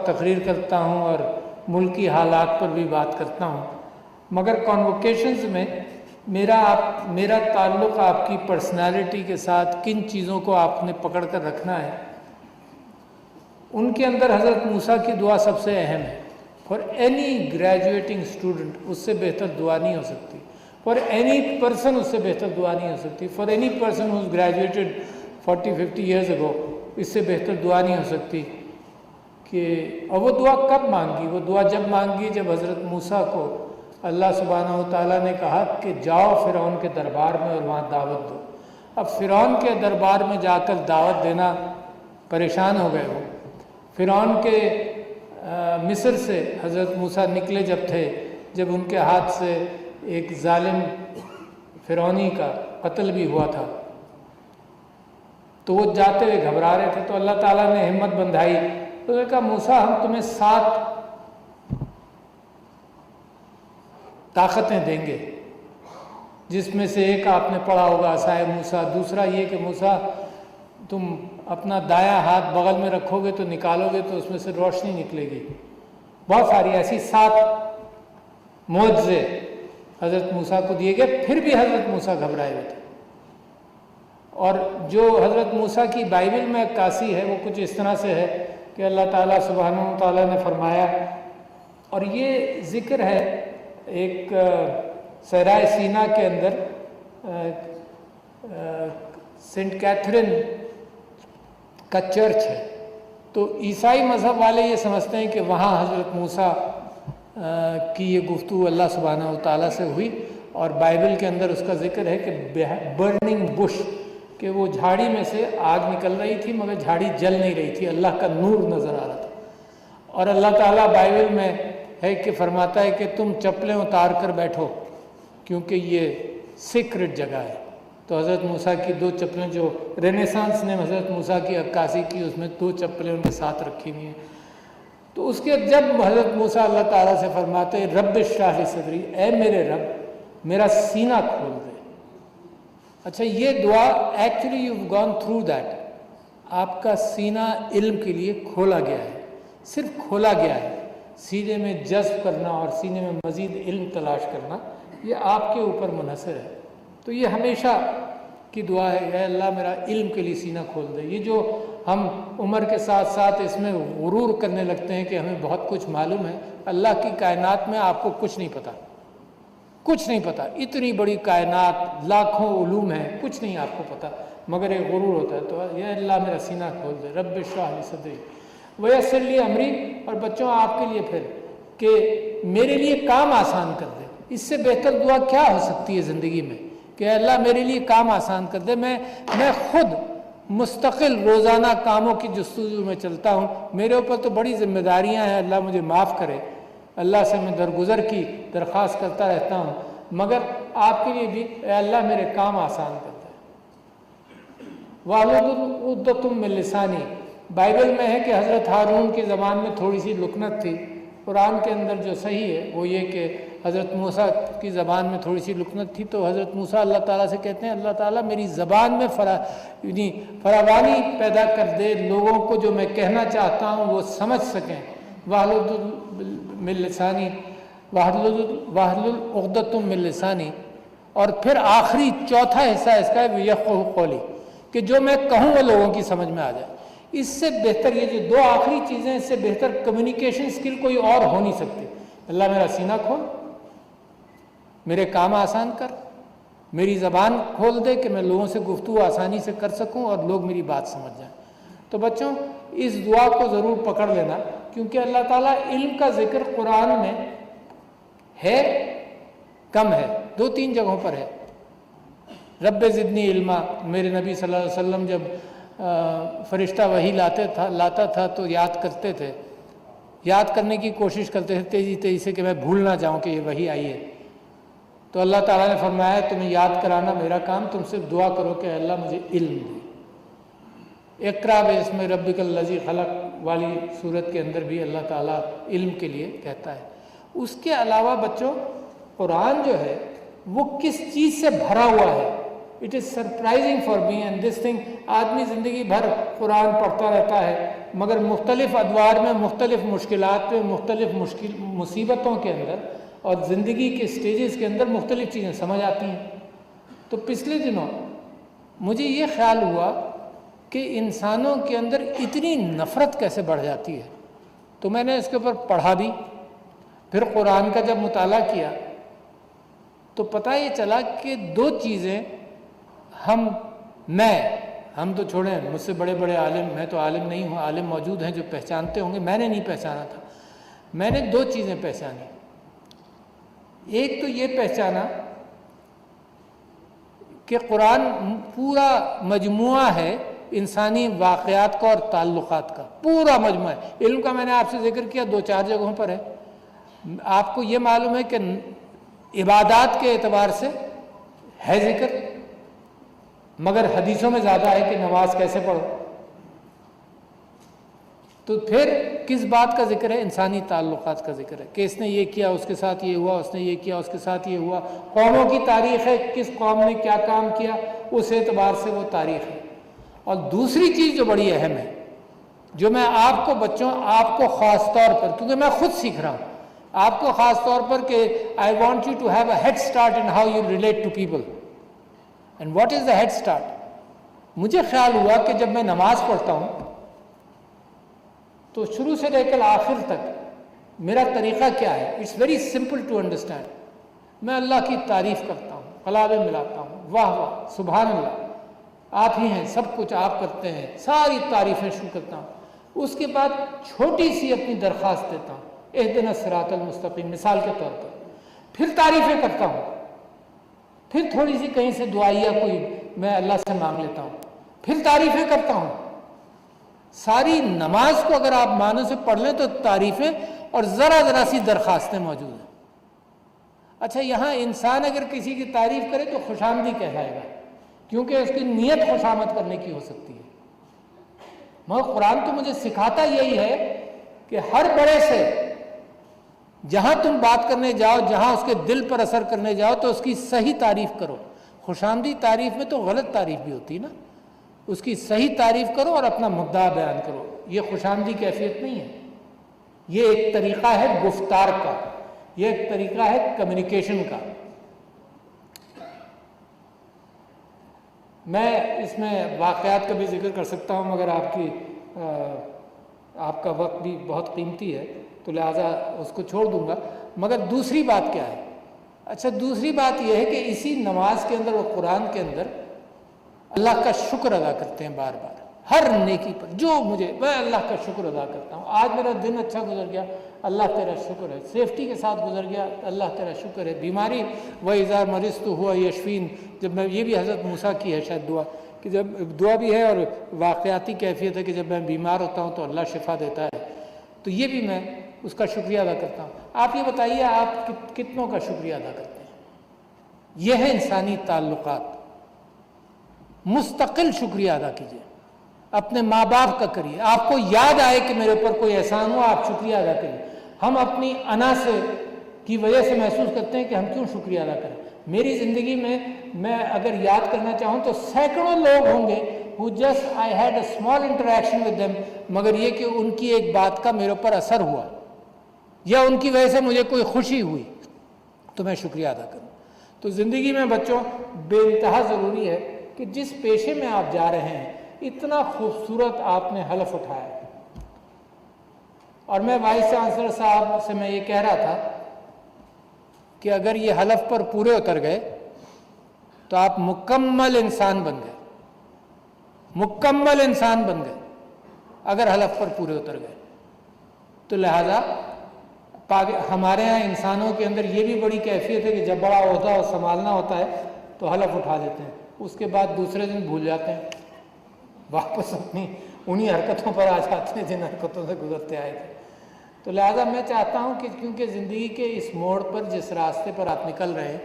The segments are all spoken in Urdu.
تقریر کرتا ہوں اور ملکی حالات پر بھی بات کرتا ہوں، مگر کانوکیشنز میں میرا تعلق آپ کی پرسنالٹی کے ساتھ کن چیزوں کو آپ نے پکڑ کر رکھنا ہے، ان کے اندر حضرت موسیٰ کی دعا سب سے اہم ہے۔ فار اینی گریجویٹنگ اسٹوڈنٹ اس سے بہتر دعا نہیں ہو سکتی، فار اینی پرسن اس سے بہتر دعا نہیں ہو سکتی، for any person who's graduated 40-50 years ago اس سے بہتر دعا نہیں ہو سکتی کہ اور وہ دعا کب مانگی؟ وہ دعا جب مانگی جب حضرت موسیٰ کو اللہ سبحانہ و تعالیٰ نے کہا کہ جاؤ فرعون کے دربار میں اور وہاں دعوت دو۔ اب فرعون کے دربار میں جا کر دعوت دینا پریشان ہو گئے وہ۔ فرعون کے مصر سے حضرت موسیٰ نکلے جب ان کے ہاتھ سے ایک ظالم فرعونی کا قتل بھی ہوا تھا، تو وہ جاتے ہوئے گھبرا رہے تھے، تو اللہ تعالیٰ نے ہمت بندھائی، تو نے کہا موسیٰ ہم تمہیں 7 طاقتیں دیں گے، جس میں سے ایک آپ نے پڑھا ہوگا عصائے موسیٰ، دوسرا یہ کہ موسیٰ تم اپنا دایاں ہاتھ بغل میں رکھو گے تو نکالو گے تو اس میں سے روشنی نکلے گی۔ بہت ساری ایسی 7 معجزے حضرت موسیٰ کو دیے گئے، پھر بھی حضرت موسیٰ گھبرائے ہوئے تھے۔ اور جو حضرت موسیٰ کی بائبل میں عکاسی ہے وہ کچھ اس طرح سے ہے کہ اللہ تعالیٰ سبحانہ و تعالیٰ نے فرمایا، اور یہ ذکر ہے ایک صحرائے سینا کے اندر سینٹ کیتھرین کا چرچ ہے، تو عیسائی مذہب والے یہ سمجھتے ہیں کہ وہاں حضرت موسیٰ کی یہ گفتگو اللہ سبحانہ و تعالیٰ سے ہوئی، اور بائبل کے اندر اس کا ذکر ہے کہ برننگ بش، کہ وہ جھاڑی میں سے آگ نکل رہی تھی مگر جھاڑی جل نہیں رہی تھی، اللہ کا نور نظر آ رہا تھا۔ اور اللہ تعالیٰ بائبل میں ہے کہ فرماتا ہے کہ تم چپلیں اتار کر بیٹھو کیونکہ یہ سیکرٹ جگہ ہے۔ تو حضرت موسیٰ کی 2 چپلیں جو رینیسانس نے حضرت موسیٰ کی عکاسی کی، اس میں 2 چپلیں ان کے ساتھ رکھی ہوئی ہیں۔ تو اس کے جب حضرت موسیٰ اللہ تعالیٰ سے فرماتے رب اشرح لی صدری، اے میرے رب میرا سینہ کھول دے۔ اچھا، یہ دعا actually you gone through that, آپ کا سینہ علم کے لیے کھولا گیا ہے، صرف کھولا گیا ہے۔ سینے میں جذب کرنا اور سینے میں مزید علم تلاش کرنا یہ آپ کے اوپر منحصر ہے۔ تو یہ ہمیشہ کی دعا ہے، اے اللہ میرا علم کے لیے سینہ کھول دے۔ یہ جو ہم عمر کے ساتھ ساتھ اس میں غرور کرنے لگتے ہیں کہ ہمیں بہت کچھ معلوم ہے، اللہ کی کائنات میں آپ کو کچھ نہیں پتہ، کچھ نہیں پتہ، اتنی بڑی کائنات، لاکھوں علوم ہیں، کچھ نہیں آپ کو پتہ، مگر ایک غرور ہوتا ہے۔ تو اے اللہ میرا سینہ کھول دے، رب اشرح لی صدری ویسر لی امری، اور بچوں آپ کے لیے پھر کہ میرے لیے کام آسان کر دے۔ اس سے بہتر دعا کیا ہو سکتی ہے زندگی میں کہ اللہ میرے لیے کام آسان کر دے۔ میں خود مستقل روزانہ کاموں کی جستجو میں چلتا ہوں، میرے اوپر تو بڑی ذمہ داریاں ہیں، اللہ مجھے معاف کرے، اللہ سے میں درگزر کی درخواست کرتا رہتا ہوں، مگر آپ کے لیے بھی اے اللہ میرے کام آسان کر دے۔ وَاحْلُلْ عُقْدَةً مِّن لِّسَانِی، بائبل میں ہے کہ حضرت ہارون کی زبان میں تھوڑی سی لکنت تھی، قرآن کے اندر جو صحیح ہے وہ یہ کہ حضرت موسیٰ کی زبان میں تھوڑی سی لکنت تھی، تو حضرت موسیٰ اللہ تعالیٰ سے کہتے ہیں اللہ تعالیٰ میری زبان میں فراوانی پیدا کر دے، لوگوں کو جو میں کہنا چاہتا ہوں وہ سمجھ سکیں۔ وَاحْلُلْ مِن لِّسَانِی وَاحْلُلْ عُقْدَةً مِّن لِّسَانِی، اور پھر آخری چوتھا حصہ اس کا ہے یفقہوا قولی، کہ جو میں کہوں وہ لوگوں کی سمجھ میں آ جائے۔ اس سے بہتر یہ جو 2 آخری چیزیں، اس سے بہتر کمیونیکیشن سکل کوئی اور ہو نہیں سکتی۔ اللہ میرا سینہ کھول، میرے کام آسان کر، میری زبان کھول دے کہ میں لوگوں سے گفتگو آسانی سے کر سکوں اور لوگ میری بات سمجھ جائیں۔ تو بچوں اس دعا کو ضرور پکڑ لینا، کیونکہ اللہ تعالیٰ علم کا ذکر قرآن میں ہے، کم ہے، 2-3 جگہوں پر ہے۔ رب زدنی علما، میرے نبی صلی اللہ علیہ وسلم جب فرشتہ وحی لاتا تھا تو یاد کرتے تھے، یاد کرنے کی کوشش کرتے تھے تیزی سے کہ میں بھول نہ جاؤں کہ یہ وحی آئی ہے۔ تو اللہ تعالیٰ نے فرمایا تمہیں یاد کرانا میرا کام، تم صرف دعا کرو کہ اللہ مجھے علم دے۔ اقرا باسم ربک الذی خلق والی صورت کے اندر بھی اللہ تعالیٰ علم کے لیے کہتا ہے۔ اس کے علاوہ بچوں قرآن جو ہے وہ کس چیز سے بھرا ہوا ہے؟ It is surprising for me and this thing. آدمی زندگی بھر قرآن پڑھتا رہتا ہے مگر مختلف ادوار میں، مختلف مشکلات میں، مختلف مصیبتوں کے اندر اور زندگی کے سٹیجز کے اندر مختلف چیزیں سمجھ آتی ہیں. تو پچھلے دنوں مجھے یہ خیال ہوا کہ انسانوں کے اندر اتنی نفرت کیسے بڑھ جاتی ہے. تو میں نے اس کے اوپر پڑھا بھی، پھر قرآن کا جب مطالعہ کیا تو پتہ یہ چلا کہ دو چیزیں ہم تو چھوڑیں، مجھ سے بڑے بڑے عالم، میں تو عالم نہیں ہوں، عالم موجود ہیں جو پہچانتے ہوں گے، میں نے نہیں پہچانا تھا. میں نے دو چیزیں پہچانی. ایک تو یہ پہچانا کہ قرآن پورا مجموعہ ہے انسانی واقعات کا اور تعلقات کا، پورا مجموعہ ہے. علم کا میں نے آپ سے ذکر کیا 2-4 جگہوں پر ہے. آپ کو یہ معلوم ہے کہ عبادات کے اعتبار سے ہے ذکر، مگر حدیثوں میں زیادہ ہے کہ نماز کیسے پڑھو. تو پھر کس بات کا ذکر ہے؟ انسانی تعلقات کا ذکر ہے کہ اس نے یہ کیا، اس کے ساتھ یہ ہوا، اس نے یہ کیا، اس کے ساتھ یہ ہوا. قوموں کی تاریخ ہے، کس قوم نے کیا کام کیا، اس اعتبار سے وہ تاریخ ہے. اور دوسری چیز جو بڑی اہم ہے، جو میں آپ کو بچوں، آپ کو خاص طور پر، کیونکہ میں خود سیکھ رہا ہوں، آپ کو خاص طور پر کہ I want you to have a head start in how you relate to people. And what is the head start? مجھے خیال ہوا کہ جب میں نماز پڑھتا ہوں تو شروع سے لے کر آخر تک میرا طریقہ کیا ہے؟ It's very simple to understand. میں اللہ کی تعریف کرتا ہوں، قلابیں ملاتا ہوں، واہ واہ سبحان اللہ، آپ ہی ہیں، سب کچھ آپ کرتے ہیں، ساری تعریفیں شروع کرتا ہوں. اس کے بعد چھوٹی سی اپنی درخواست دیتا ہوں، اہدنا الصراط المستقیم مثال کے طور پر. پھر تعریفیں کرتا ہوں، پھر تھوڑی سی کہیں سے دعائیہ کوئی میں اللہ سے مانگ لیتا ہوں، پھر تعریفیں کرتا ہوں. ساری نماز کو اگر آپ معنوں سے پڑھ لیں تو تعریفیں اور ذرا سی درخواستیں موجود ہیں. اچھا، یہاں انسان اگر کسی کی تعریف کرے تو خوش آمدی کہلائے گا، کیونکہ اس کی نیت خوش آمد کرنے کی ہو سکتی ہے. مگر قرآن تو مجھے سکھاتا یہی ہے کہ ہر بڑے سے جہاں تم بات کرنے جاؤ، جہاں اس کے دل پر اثر کرنے جاؤ تو اس کی صحیح تعریف کرو. خوش آمدی تعریف میں تو غلط تعریف بھی ہوتی ہے نا، اس کی صحیح تعریف کرو اور اپنا مدعا بیان کرو. یہ خوش آمدی کیفیت نہیں ہے، یہ ایک طریقہ ہے گفتار کا، یہ ایک طریقہ ہے کمیونیکیشن کا. میں اس میں واقعات کا بھی ذکر کر سکتا ہوں، مگر آپ کا وقت بھی بہت قیمتی ہے تو لہٰذا اس کو چھوڑ دوں گا. مگر دوسری بات کیا ہے؟ اچھا، دوسری بات یہ ہے کہ اسی نماز کے اندر اور قرآن کے اندر اللہ کا شکر ادا کرتے ہیں بار بار ہر نیکی پر. جو میں اللہ کا شکر ادا کرتا ہوں. آج میرا دن اچھا گزر گیا، اللہ تیرا شکر ہے. سیفٹی کے ساتھ گزر گیا، اللہ تیرا شکر ہے. بیماری وَإِذَا مَرِضْتُ هُوَ يَشْفِينِ، جب میں، یہ بھی حضرت موسیٰ کی ہے شاید دعا، کہ جب دعا بھی ہے اور واقعاتی کیفیت ہے کہ جب میں بیمار ہوتا ہوں تو اللہ شفا دیتا ہے. تو یہ بھی میں اس کا شکریہ ادا کرتا ہوں. آپ یہ بتائیے آپ کتنوں کا شکریہ ادا کرتے ہیں؟ یہ ہے انسانی تعلقات. مستقل شکریہ ادا کیجیے، اپنے ماں باپ کا کریے. آپ کو یاد آئے کہ میرے اوپر کوئی احسان ہوا، آپ شکریہ ادا کریے. ہم اپنی انا کی وجہ سے محسوس کرتے ہیں کہ ہم کیوں شکریہ ادا کریں. میری زندگی میں اگر یاد کرنا چاہوں تو سینکڑوں لوگ ہوں گے who just I had a small interaction with them، مگر یہ کہ ان کی ایک بات کا میرے اوپر اثر ہوا یا ان کی وجہ سے مجھے کوئی خوشی ہوئی تو میں شکریہ ادا کروں. تو زندگی میں بچوں بے انتہا ضروری ہے کہ جس پیشے میں آپ جا رہے ہیں اتنا خوبصورت آپ نے حلف اٹھایا ہے. اور میں وائس چانسلر صاحب سے میں یہ کہہ رہا تھا کہ اگر یہ حلف پر پورے اتر گئے تو آپ مکمل انسان بن گئے، مکمل انسان بن گئے اگر حلف پر پورے اتر گئے. تو لہذا ہمارے ہاں انسانوں کے اندر یہ بھی بڑی کیفیت ہے کہ جب بڑا عہدہ اور سنبھالنا ہوتا ہے تو حلف اٹھا دیتے ہیں، اس کے بعد دوسرے دن بھول جاتے ہیں، واپس اپنی انہی حرکتوں پر آ جاتے ہیں جن حرکتوں سے گزرتے آئے تھے. تو لہٰذا میں چاہتا ہوں کہ کیونکہ زندگی کے اس موڑ پر جس راستے پر آپ نکل رہے ہیں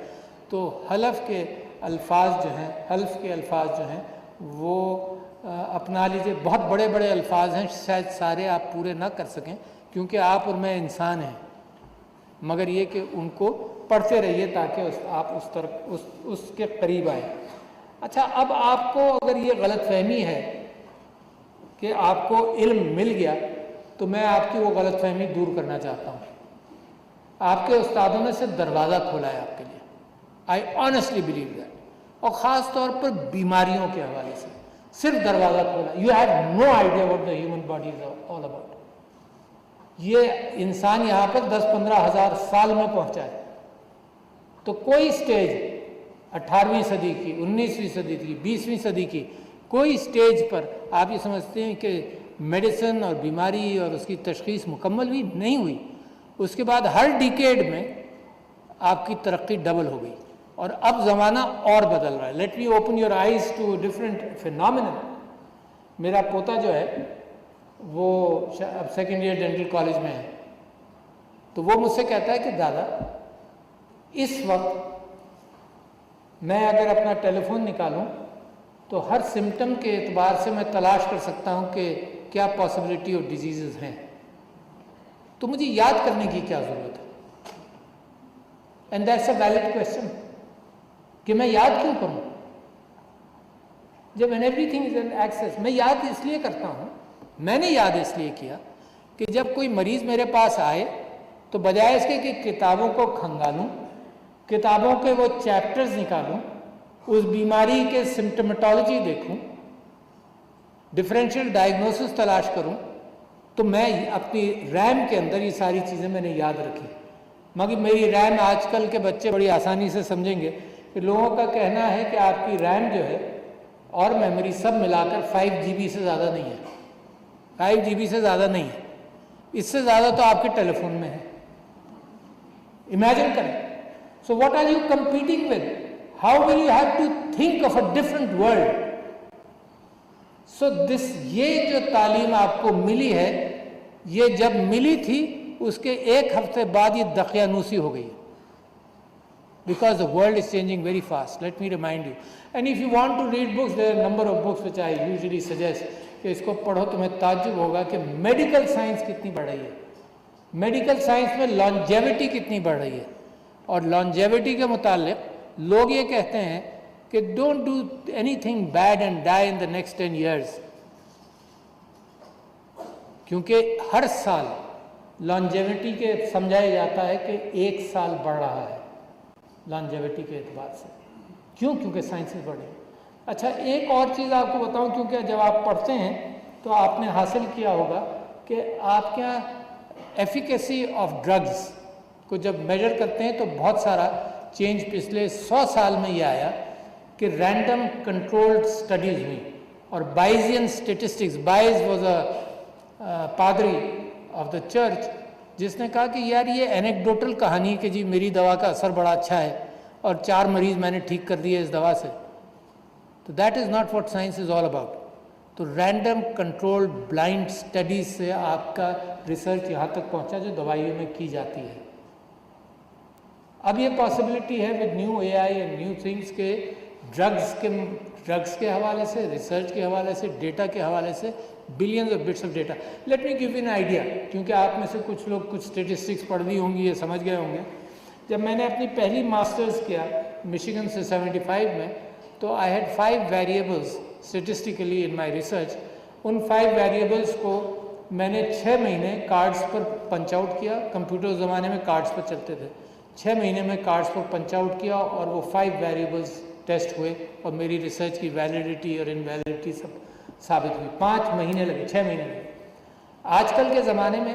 تو حلف کے الفاظ جو ہیں وہ اپنا لیجیے. بہت بڑے بڑے الفاظ ہیں، شاید سارے آپ پورے نہ کر سکیں کیونکہ آپ اور میں انسان ہیں، مگر یہ کہ ان کو پڑھتے رہیے تاکہ آپ اس کے قریب آئیں. اچھا، اب آپ کو اگر یہ غلط فہمی ہے کہ آپ کو علم مل گیا، تو میں آپ کی وہ غلط فہمی دور کرنا چاہتا ہوں. آپ کے استادوں نے صرف دروازہ کھولا ہے آپ کے لیے. I honestly believe that. اور خاص طور پر بیماریوں کے حوالے سے صرف دروازہ کھولا. You have no idea what the human body is all about. یہ انسان یہاں پر 10-15 ہزار سال میں پہنچا ہے. تو کوئی سٹیج 18ویں صدی کی، 19ویں صدی کی، 20ویں صدی کی کوئی سٹیج پر آپ یہ سمجھتے ہیں کہ میڈیسن اور بیماری اور اس کی تشخیص مکمل ہوئی؟ نہیں ہوئی. اس کے بعد ہر ڈیکیڈ میں آپ کی ترقی ڈبل ہو گئی، اور اب زمانہ اور بدل رہا ہے. Let me open your eyes to different phenomenon. میرا پوتا جو ہے وہ اب سیکنڈ ایئر ڈینٹل کالج میں ہے، تو وہ مجھ سے کہتا ہے کہ دادا اس وقت میں اگر اپنا ٹیلی فون نکالوں تو ہر سمٹم کے اعتبار سے میں تلاش کر سکتا ہوں کہ کیا پاسبلٹی آف ڈیزیزز ہیں، تو مجھے یاد کرنے کی کیا ضرورت ہے؟ And that's a valid question کہ میں یاد کیوں کروں جب every thing is in access. میں یاد اس لیے کرتا ہوں، میں نے یاد اس لیے کیا کہ جب کوئی مریض میرے پاس آئے تو بجائے اس کے کہ کتابوں کو کھنگالوں، کتابوں کے وہ چیپٹرز نکالوں، اس بیماری کے سمٹمٹالوجی دیکھوں، ڈفرینشیل ڈائگنوسس تلاش کروں، تو میں اپنی ریم کے اندر یہ ساری چیزیں میں نے یاد رکھی. مگر میری ریم آج کل کے بچے بڑی آسانی سے سمجھیں گے کہ لوگوں کا کہنا ہے کہ آپ کی ریم جو ہے اور میموری سب ملا کر 5 GB سے زیادہ نہیں ہے. 5 GB سے زیادہ نہیں ہے. اس سے زیادہ تو آپ کے ٹیلی فون میں ہے. امیجن کریں. So what are you competing with? How will you have to think of a different world? So this, یہ جو تعلیم آپ کو ملی ہے، یہ جب ملی تھی اس کے 1 ہفتے بعد یہ دقیانوسی ہو گئی. Because the world is changing very fast. Let me remind you. And if you want to read books, there are a number of books which I usually suggest کہ اس کو پڑھو. تمہیں تعجب ہوگا کہ میڈیکل سائنس کتنی بڑھ رہی ہے. میڈیکل سائنس میں لانجیوٹی کتنی بڑھ رہی ہے. اور لانجیوٹی کے متعلق لوگ یہ کہتے ہیں کہ don't do anything bad and die in the next 10 years. کیونکہ ہر سال لانجیوٹی کے سمجھایا جاتا ہے کہ 1 سال بڑھ رہا ہے لانجیوٹی کے اعتبار سے. کیوں؟ کیونکہ سائنسز بڑھ رہی ہیں. اچھا، ایک اور چیز آپ کو بتاؤں، کیونکہ جب آپ پڑھتے ہیں تو آپ نے حاصل کیا ہوگا کہ آپ کے یہاں ایفیکیسی آف ڈرگز کو جب میجر کرتے ہیں تو بہت سارا چینج پچھلے 100 سال میں یہ آیا کہ رینڈم کنٹرولڈ سٹڈیز ہوئی. اور بائزین اسٹیٹسٹکس، بائز واز اے پادری آف دا چرچ، جس نے کہا کہ یار یہ اینیکڈوٹل کہانی کہ جی میری دوا کا اثر بڑا اچھا ہے اور 4 مریض میں نے ٹھیک کر دیے اس دوا سے، تو that is not what science is all about. تو رینڈم کنٹرول بلائنڈ اسٹڈیز سے آپ کا ریسرچ یہاں تک پہنچا جو دوائیوں میں کی جاتی ہے. اب یہ پاسبلٹی ہے with new AI and new things کے ڈرگس کے حوالے سے، ریسرچ کے حوالے سے، ڈیٹا کے حوالے سے billions of bits of data. Let me give you an idea, کیونکہ آپ میں سے کچھ لوگ کچھ اسٹیٹسٹکس پڑھ لی ہوں گی، یہ سمجھ گئے ہوں گے. جب میں نے اپنی پہلی ماسٹرز کیا مشیگن سے 75 میں، تو I had 5 variables statistically in my research. In 5 variables کو میں نے 6 مہینے کارڈز پر پنچ آؤٹ کیا. کمپیوٹر زمانے میں کارڈز پر چلتے تھے. 6 مہینے میں کارڈز پر پنچ آؤٹ کیا اور وہ 5 ویریبلز ٹیسٹ ہوئے اور میری ریسرچ کی ویلیڈیٹی اور انویلیڈیٹی سب ثابت ہوئی. 5 مہینے لگے، 6 مہینے لگے. آج کل کے زمانے میں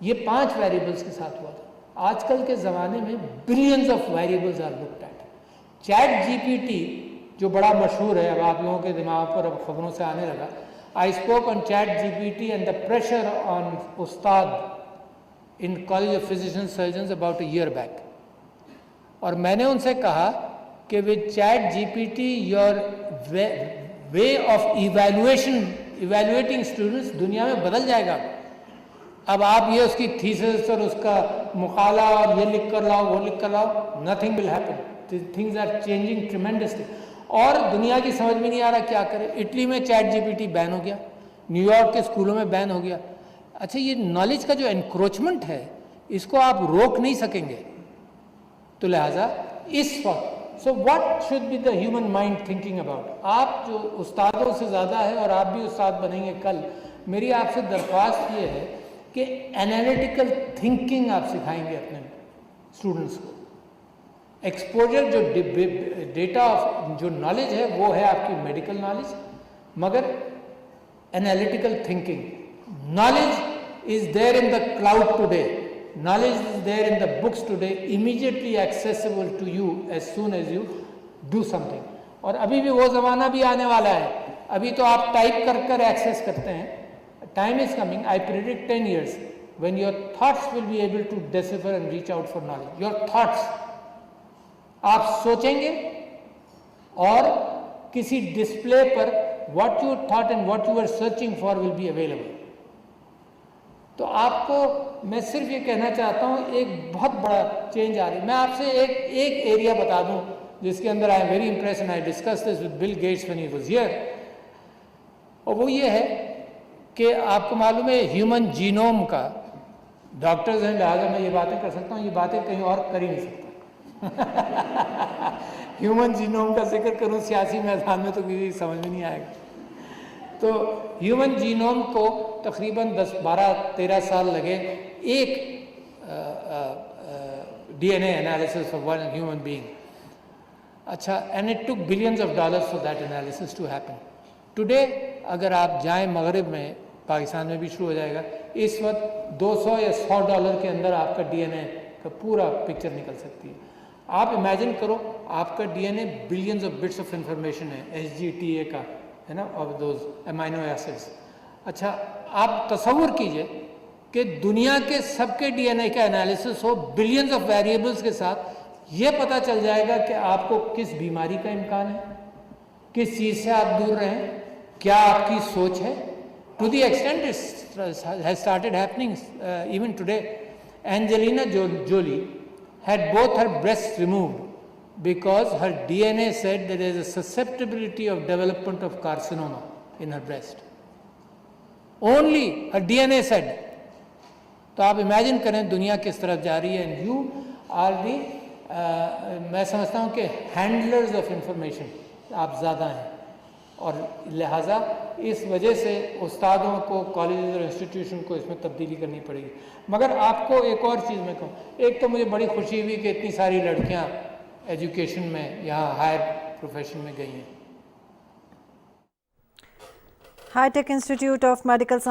یہ 5 ویریبلز کے ساتھ ہوا تھا. آج کل کے زمانے میں billions of variables are looked at. Chat GPT جو بڑا مشہور ہے، اب آپ لوگوں کے دماغ پر اب خبروں سے آنے لگا. I spoke on chat GPT and the pressure on استاد in college of physician surgeons about a year back. اور میں نے ان سے کہا کہ with chat GPT your way of evaluating students دنیا میں بدل جائے گا. اب آپ یہ اس کی تھیسس اور اس کا مقالہ اور یہ لکھ کر لاؤ وہ لکھ کر لاؤ، nothing will happen. Things are changing tremendously. اور دنیا کی سمجھ میں نہیں آ رہا کیا کرے. اٹلی میں چیٹ GPT بین ہو گیا، نیو یارک کے اسکولوں میں بین ہو گیا. اچھا، یہ نالج کا جو انکروچمنٹ ہے اس کو آپ روک نہیں سکیں گے. تو لہٰذا اس وقت so what should be the human mind thinking about. آپ جو استادوں سے زیادہ ہے اور آپ بھی استاد بنیں گے کل, میری آپ سے درخواست یہ ہے کہ انالیٹیکل تھنکنگ آپ سکھائیں گے اپنے اسٹوڈنٹس کو. ایکسپوجر جو ڈیٹا آف جو نالج ہے وہ ہے آپ کی میڈیکل نالج, مگر analytical thinking. Knowledge is there in the cloud today, knowledge is there in the books today, immediately accessible to you as soon as you do something. اور ابھی بھی وہ زمانہ بھی آنے والا ہے, ابھی تو آپ ٹائپ کر کر ایکسیس کرتے ہیں. Time is coming, I predict 10 years when your thoughts will be able to decipher and reach out for knowledge. Your thoughts, آپ سوچیں گے اور کسی display per what you thought and what you were searching for will be available. تو آپ کو میں صرف یہ کہنا چاہتا ہوں ایک بہت بڑا چینج آ رہی ہے. میں آپ سے ایک ایریا بتا دوں جس کے اندر I am very impress and I discuss this with Bill Gates when he was here, اور وہ یہ ہے کہ آپ کو معلوم ہے ہیومن جینوم کا, ڈاکٹرز ہیں لہٰذا میں یہ باتیں کر سکتا ہوں, یہ باتیں کہیں اور کر ہی نہیں سکتا. ہیومن جینوم کا ذکر کروں سیاسی میدان میں تو کسی سمجھ میں نہیں آئے گا. تو ہیومن جینوم کو تقریباً 10-12-13 سال لگے ایک D N A analysis for one human being. اچھا, and it took billions of dollars for that analysis to happen. Today اگر آپ جائیں مغرب میں, پاکستان میں بھی شروع ہو جائے گا, اس وقت $200 یا $100 کے اندر آپ کا ڈی این اے کا پورا پکچر نکل سکتی ہے. آپ امیجن کرو آپ کا D N A billions of bits of information ہے, ایس جی ٹی اے کا ہے نا, آف دوز امائنو ایسڈس. اچھا, آپ تصور کیجئے کہ دنیا کے سب کے ڈی این اے کا analysis who billions of variables کے ساتھ, یہ پتہ چل جائے گا کہ آپ کو کس بیماری کا امکان ہے, کس چیز سے آپ دور رہیں, کیا آپ کی سوچ ہے. To the extent it has started happening even today. Angelina Jolie had both her breasts removed because her DNA said there is a susceptibility of development of carcinoma in her breast. Only her DNA said. تو آپ امیجن کریں دنیا کس طرف جا رہی ہے. اینڈ یو آر دی میں سمجھتا ہوں کہ ہینڈلرز آف انفارمیشن آپ زیادہ ہیں, اور لہٰذا اس وجہ سے استادوں کو, کالجز اور انسٹیٹیوشن کو اس میں تبدیلی کرنی پڑے گی. مگر آپ کو ایک اور چیز میں کہوں, ایک تو مجھے بڑی خوشی ہوئی کہ اتنی ساری لڑکیاں ایجوکیشن میں یہاں ہائر پروفیشن میں گئی ہیں. High tech institute of medical science